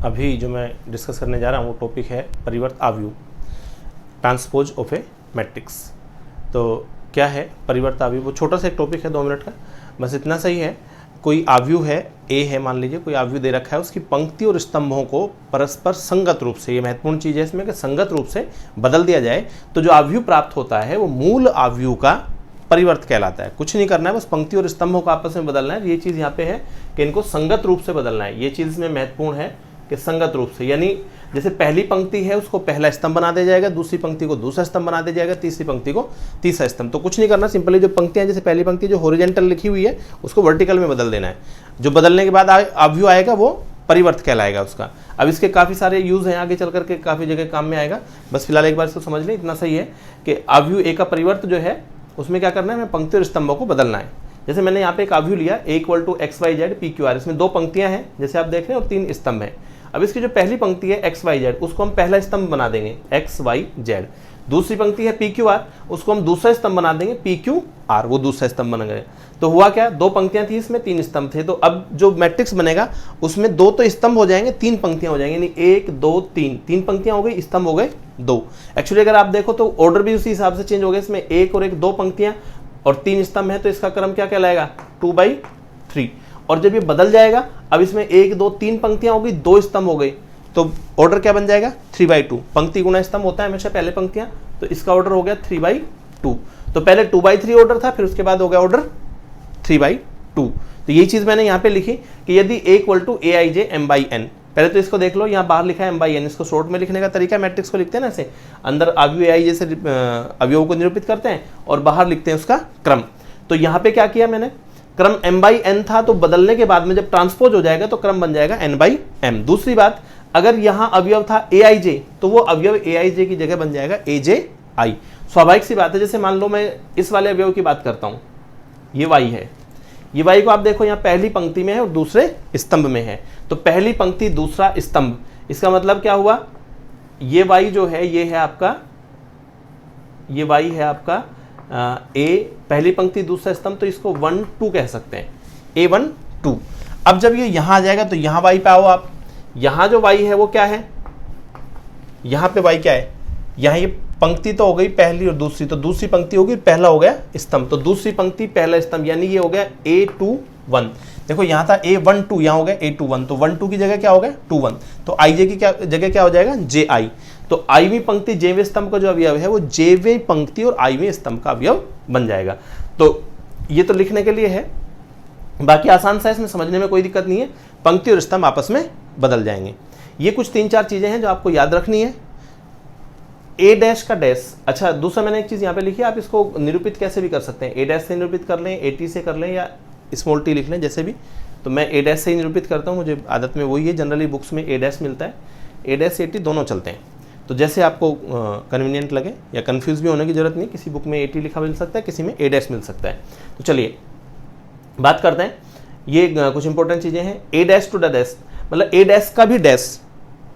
अभी जो मैं डिस्कस करने जा रहा हूँ वो टॉपिक है परिवर्त आव्यूह, ट्रांसपोज ऑफ ए मैट्रिक्स। तो क्या है परिवर्त आव्यूह? वो छोटा सा एक टॉपिक है, 2 मिनट का, बस इतना सही है। कोई आव्यूह है, ए है मान लीजिए, कोई आव्यूह दे रखा है, उसकी पंक्ति और स्तंभों को परस्पर संगत रूप से, ये महत्वपूर्ण चीज़ है इसमें कि संगत रूप से बदल दिया जाए तो जो आव्यूह प्राप्त होता है वो मूल आव्यूह का परिवर्त कहलाता है। कुछ नहीं करना है, बस पंक्ति और स्तंभों को आपस में बदलना है। ये चीज़ यहाँ पे है कि इनको संगत रूप से बदलना है। ये चीज़ इसमें महत्वपूर्ण है कि संगत रूप से, यानी जैसे पहली पंक्ति है उसको पहला स्तंभ बना दिया जाएगा, दूसरी पंक्ति को दूसरा स्तंभ बना दिया जाएगा, तीसरी पंक्ति को तीसरा स्तंभ। तो कुछ नहीं करना, सिंपली जो पंक्तियां, जैसे पहली पंक्ति जो हॉरिजॉन्टल लिखी हुई है उसको वर्टिकल में बदल देना है। जो बदलने के बाद आव्यूह आएगा वो परिवर्त कहलाएगा उसका। अब इसके काफ़ी सारे यूज़ हैं, आगे चल करके काफ़ी जगह काम में आएगा। बस फिलहाल एक बार इसको समझ लें, इतना सही है कि आव्यूह ए का परिवर्त जो है उसमें क्या करना है, हमें पंक्ति और स्तंभों को बदलना है। जैसे मैंने यहाँ पे एक आव्यूह लिया A = XYZ PQR, इसमें 2 पंक्तियाँ हैं जैसे आप देख रहे हैं और 3 स्तंभ हैं। अब इसकी जो पहली पंक्ति है XYZ, उसको हम पहला स्तंभ बना देंगे XYZ। दूसरी पंक्ति है PQR, उसको हम दूसरा स्तंभ बना देंगे PQR, वो दूसरा स्तंभ बन गए। तो हुआ क्या, 2 पंक्तियां थी, इसमें 3 स्तंभ थे। तो अब जो मैट्रिक्स बनेगा उसमें 2 तो स्तंभ हो जाएंगे, 3 पंक्तियां हो जाएंगी, यानी 1 2 3 पंक्तियां हो गई, स्तंभ हो गए 2। एक्चुअली अगर आप देखो तो ऑर्डर भी उसी हिसाब से चेंज हो गया। इसमें 1 और 1 2 पंक्तियां और 3 स्तंभ है, तो इसका क्रम क्या कहलाएगा, 2/3। और जब ये बदल जाएगा, अब इसमें 1 2 3 पंक्तियां हो गई, 2 स्तंभ हो गई, तो ऑर्डर क्या बन जाएगा, 3/2। पंक्ति गुणा स्तंभ होता है हमेशा पहले पंक्तियां, तो इसका ऑर्डर हो गया 3/2। तो पहले 2/3 ऑर्डर था, फिर उसके बाद हो गया ऑर्डर 3/2। तो यही चीज मैंने यहाँ पे लिखी कि यदि A = Aij M/n, पहले तो इसको देख लो, यहाँ बाहर लिखा है M/n, इसको शॉर्ट में लिखने का तरीका, मैट्रिक्स को लिखते हैं ना ऐसे, अंदर आव्यूह Ai जैसे अवयवों को निरूपित करते हैं और बाहर लिखते हैं उसका क्रम। तो यहाँ पे क्या किया मैंने, क्रम M/n था, तो बदलने के बाद में जब ट्रांसपोज हो जाएगा तो क्रम बन जाएगा N/m। दूसरी बात, अगर यहाँ अवयव था Aij तो वो अवयव Aij की जगह बन जाएगा Aj। स्वाभाविक सी बात है। जैसे मान लो मैं इस वाले अवयव की बात करता हूँ, ये y है, ये y को आप देखो यहाँ पहली पंक्ति में है और दूसरे स्तंभ में है, तो पहली पंक्ति दूसरा स्तंभ, इसका मतलब क्या हुआ, ये y जो है ये है आपका, ये y है आपका A पहली पंक्ति दूसरा स्तंभ, तो इसको 1 2 कह सकते हैं, A1 2। अब जब ये यहाँ आ जाएगा तो यहाँ y पाओ आप, यहाँ जो y है वो क्या है, यहाँ पे y क्या है, यहाँ ये पंक्ति तो हो गई पहली और दूसरी, तो दूसरी पंक्ति होगी, पहला हो गया स्तंभ, तो दूसरी पंक्ति पहला स्तंभ, यानी ये हो गया A21। देखो यहाँ था A12, यहाँ हो गया A21, तो 1 2 की जगह क्या हो गया 21, तो Ij की क्या जगह क्या हो जाएगा Ji। तो iवीं पंक्ति jवें स्तंभ का जो अवयव है वो jवें पंक्ति और iवें स्तंभ का अवयव बन जाएगा। तो ये तो लिखने के लिए है, बाकी आसान सा, इसमें समझने में कोई दिक्कत नहीं है, पंक्ति और स्तंभ आपस में बदल जाएंगे। ये कुछ 3-4 चीजें हैं जो आपको याद रखनी है। A' का डैश, अच्छा दूसरा मैंने एक चीज यहाँ पे लिखी है, आप इसको निरूपित कैसे भी कर सकते हैं, A' से निरूपित कर लें, AT से कर लें या स्मॉल t लिख लें, जैसे भी। तो मैं A' से ही निरूपित करता हूँ, मुझे आदत में वही है, जनरली बुक्स में A' मिलता है, A' AT दोनों चलते हैं, तो जैसे आपको कन्वीनियंट लगे, या कन्फ्यूज भी होने की जरूरत नहीं, किसी बुक में AT लिखा मिल सकता है, किसी में A' मिल सकता है। तो चलिए बात करते हैं, ये कुछ इंपॉर्टेंट चीजें हैं। A' to डैश, मतलब A' का भी डैश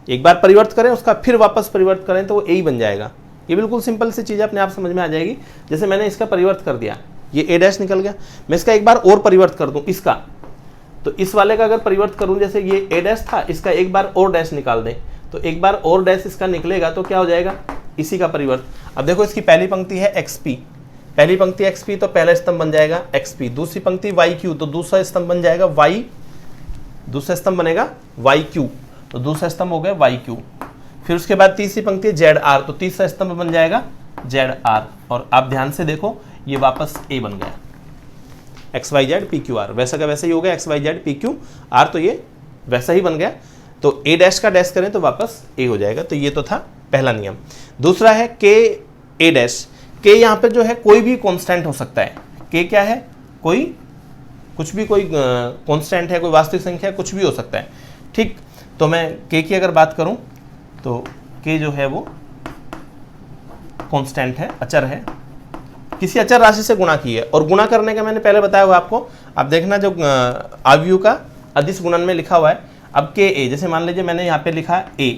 एक बार परिवर्त करें, उसका फिर वापस परिवर्त करें तो वो A ही बन जाएगा। ये बिल्कुल सिंपल सी चीज़ अपने आप समझ में आ जाएगी। जैसे मैंने इसका परिवर्त कर दिया, ये A' निकल गया, मैं इसका एक बार और परिवर्त कर दूं इसका, तो इस वाले का अगर परिवर्त करूं, जैसे ये A' था, इसका एक बार और डैश निकाल दें, तो एक बार और डैश इसका निकलेगा, तो क्या हो जाएगा, इसी का परिवर्त। अब देखो इसकी पहली पंक्ति है XP, पहली पंक्ति XP, तो पहला स्तंभ बन जाएगा XP। दूसरी पंक्ति YQ, तो दूसरा स्तंभ बन जाएगा Y, दूसरा स्तंभ बनेगा YQ, तो दूसरा स्तंभ हो गया YQ। फिर उसके बाद तीसरी पंक्ति ZR, तो तीसरा स्तंभ बन जाएगा ZR। और आप ध्यान से देखो ये वापस A बन गया, XYZ PQR, वैसा का वैसा ही हो गया, XYZ PQR, तो ये वैसा ही बन गया। तो A' का डैश करें तो वापस A हो जाएगा। तो ये तो था पहला नियम। दूसरा है K A', K यहाँ पे जो है कोई भी कॉन्स्टेंट हो सकता है। K क्या है, कोई कुछ भी, कोई कॉन्स्टेंट है, कोई वास्तविक संख्या, कुछ भी हो सकता है, ठीक। तो मैं K की अगर बात करूं तो K जो है वो कांस्टेंट है, अचर है, किसी अचर राशि से गुणा की है, और गुणा करने का मैंने पहले बताया हुआ आपको। आप देखना जो आव्यूह का अदिश गुणन में लिखा हुआ है। अब Ka, जैसे मान लीजिए मैंने यहाँ पे लिखा A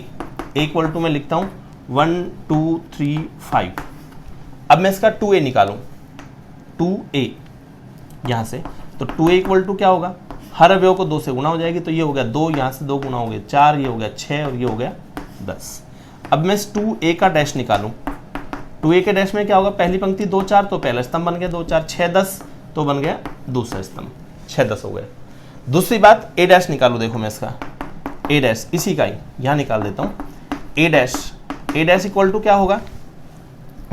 = मैं लिखता हूँ 1 2 3 5। अब मैं इसका 2A निकालूं, 2A यहाँ से, तो 2A = क्या होगा हर अवयव को 2 से गुणा हो जाएगी, तो ये हो गया 2, यहाँ से 2 गुणा हो गया 4, ये हो गया 6 और ये हो गया 10। अब मैं इस 2a का डैश निकालूं, 2a के डैश में क्या होगा, पहली पंक्ति 2 4 तो पहला स्तंभ बन गया, 2 4 6 10 तो बन गया दूसरा स्तंभ, 6 10 हो गया। दूसरी बात a डैश निकालू, देखो मैं इसका a डैश इसी का ही यहाँ निकाल देता हूँ। a डैश इक्वल टू क्या होगा,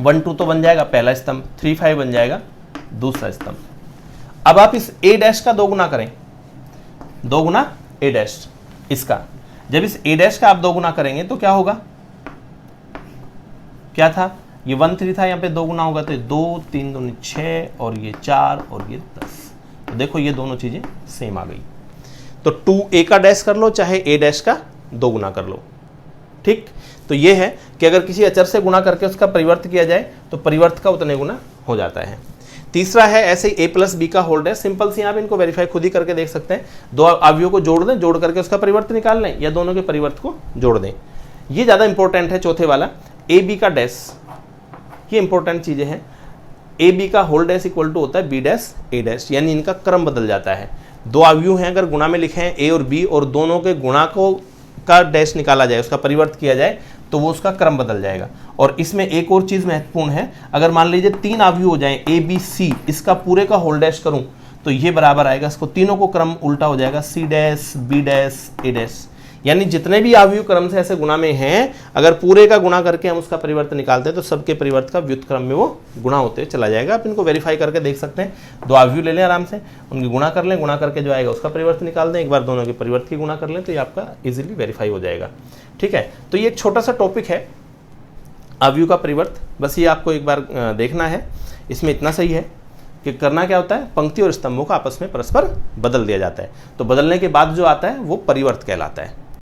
1 2 तो बन जाएगा पहला स्तंभ, 3 5 बन जाएगा दूसरा स्तंभ। अब आप इस a डैश का 2 गुना करें, 2 गुना a डैश इसका, जब इस a डैश का आप 2 गुना करेंगे तो क्या होगा, क्या था, ये 1 3 था, यहाँ पे 2 गुना होगा तो 2 3 2 6 और ये 4 और ये 10। तो देखो ये दोनों चीजें सेम आ गई। तो 2a का डैश कर लो चाहे a डैश का 2 गुना कर लो, ठीक। तो ये है कि अगर किसी अचर से गुणा करके उसका परिवर्त किया जाए तो परिवर्त का उतने गुना हो जाता है। तीसरा है ऐसे ही a प्लस बी का होल डैश, सिंपल सी, आप इनको वेरीफाई खुद ही करके देख सकते हैं। दो अवयवों को जोड़ दें, जोड़ करके उसका परिवर्त निकाल लें, या दोनों के परिवर्त को जोड़ दें। ये ज़्यादा इंपॉर्टेंट है चौथे वाला, ए बी का डैश, ये इंपॉर्टेंट चीज़ें हैं। ए बी का होल डैश इक्वल टू होता है बी डैश ए डैश, यानी इनका क्रम बदल जाता है। दो अवयव हैं, अगर गुणा में लिखे हैं ए और बी और दोनों के गुणा को का डैश निकाला जाए, उसका परिवर्त किया जाए तो वो उसका क्रम बदल जाएगा। और इसमें एक और चीज़ महत्वपूर्ण है, अगर मान लीजिए 3 अवयव हो जाएं ए बी सी, इसका पूरे का होल डैश करूं तो ये बराबर आएगा, इसको तीनों को क्रम उल्टा हो जाएगा, सी डैश बी डैश ए डैश। यानी जितने भी अवयव क्रम से ऐसे गुणा में हैं, अगर पूरे का गुणा करके हम उसका परिवर्त निकालते हैं तो सबके परिवर्त का व्युत्क्रम में वो गुणा होते चला जाएगा। आप इनको वेरीफाई करके देख सकते हैं। दो अवयव ले लें आराम से, उनकी गुणा कर लें, गुणा करके जो आएगा उसका परिवर्त निकाल दें, एक बार दोनों के परिवर्त की गुणा कर लें तो ये आपका इजीली वेरीफाई हो जाएगा। ठीक है, तो ये एक छोटा सा टॉपिक है अवयव का परिवर्त, बस ये आपको एक बार देखना है। इसमें इतना सही है कि करना क्या होता है, पंक्ति और स्तंभों को आपस में परस्पर बदल दिया जाता है, तो बदलने के बाद जो आता है वो परिवर्त कहलाता है।